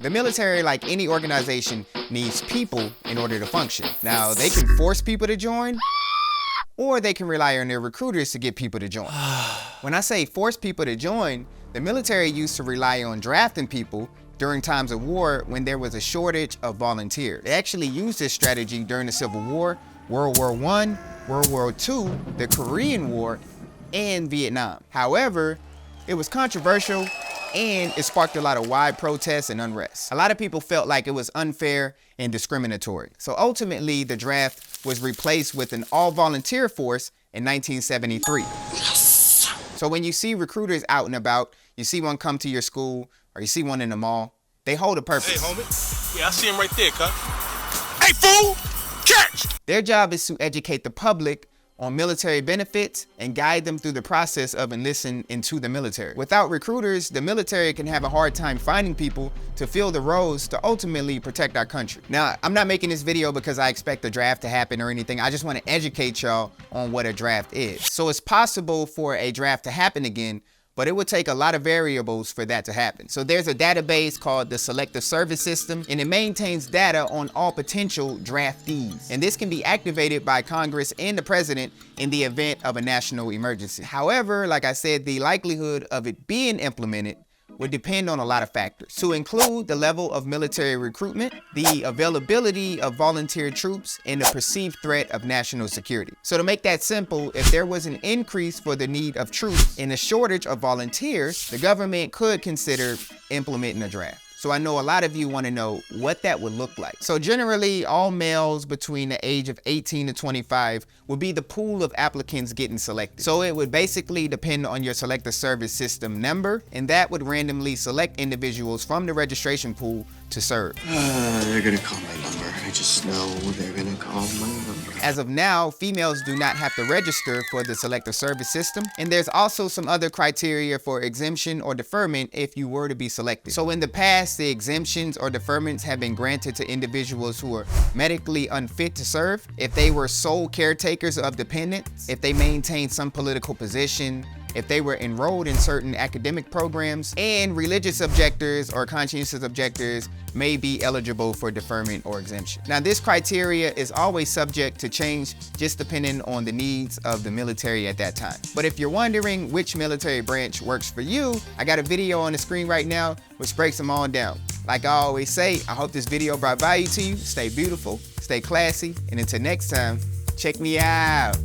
The military, like any organization, needs people in order to function. Now, they can force people to join, or they can rely on their recruiters to get people to join. When I say force people to join, the military used to rely on drafting people during times of war when there was a shortage of volunteers. They actually used this strategy during the Civil War, World War I, World War II, the Korean War, and Vietnam. However, it was controversial and it sparked a lot of wide protests and unrest. A lot of people felt like it was unfair and discriminatory. So ultimately, the draft was replaced with an all-volunteer force in 1973. Yes. So when you see recruiters out and about, you see one come to your school, or you see one in the mall, they hold a purpose. Hey, homie. Yeah, I see him right there, cuz. Hey, fool! Catch! Their job is to educate the public on military benefits and guide them through the process of enlisting into the military. Without recruiters, the military can have a hard time finding people to fill the roles to ultimately protect our country. Now, I'm not making this video because I expect a draft to happen or anything. I just want to educate y'all on what a draft is. So it's possible for a draft to happen again, but it would take a lot of variables for that to happen. So there's a database called the Selective Service System, and it maintains data on all potential draftees. And this can be activated by Congress and the president in the event of a national emergency. However, like I said, the likelihood of it being implemented would depend on a lot of factors, to include the level of military recruitment, the availability of volunteer troops, and the perceived threat of national security. So to make that simple, if there was an increase for the need of troops and a shortage of volunteers, the government could consider implementing a draft. So I know a lot of you want to know what that would look like. So generally, all males between the age of 18 to 25 would be the pool of applicants getting selected. So it would basically depend on your Selective Service System number, and that would randomly select individuals from the registration pool to serve. They're gonna call my number. I just know they're gonna call my number. As of now, females do not have to register for the Selective Service System, and there's also some other criteria for exemption or deferment if you were to be selected. So in the past, the exemptions or deferments have been granted to individuals who are medically unfit to serve, if they were sole caretakers of dependents, if they maintained some political position, if they were enrolled in certain academic programs, and religious objectors or conscientious objectors may be eligible for deferment or exemption. Now, this criteria is always subject to change just depending on the needs of the military at that time. But if you're wondering which military branch works for you, I got a video on the screen right now which breaks them all down. Like I always say, I hope this video brought value to you. Stay beautiful, stay classy, and until next time, check me out.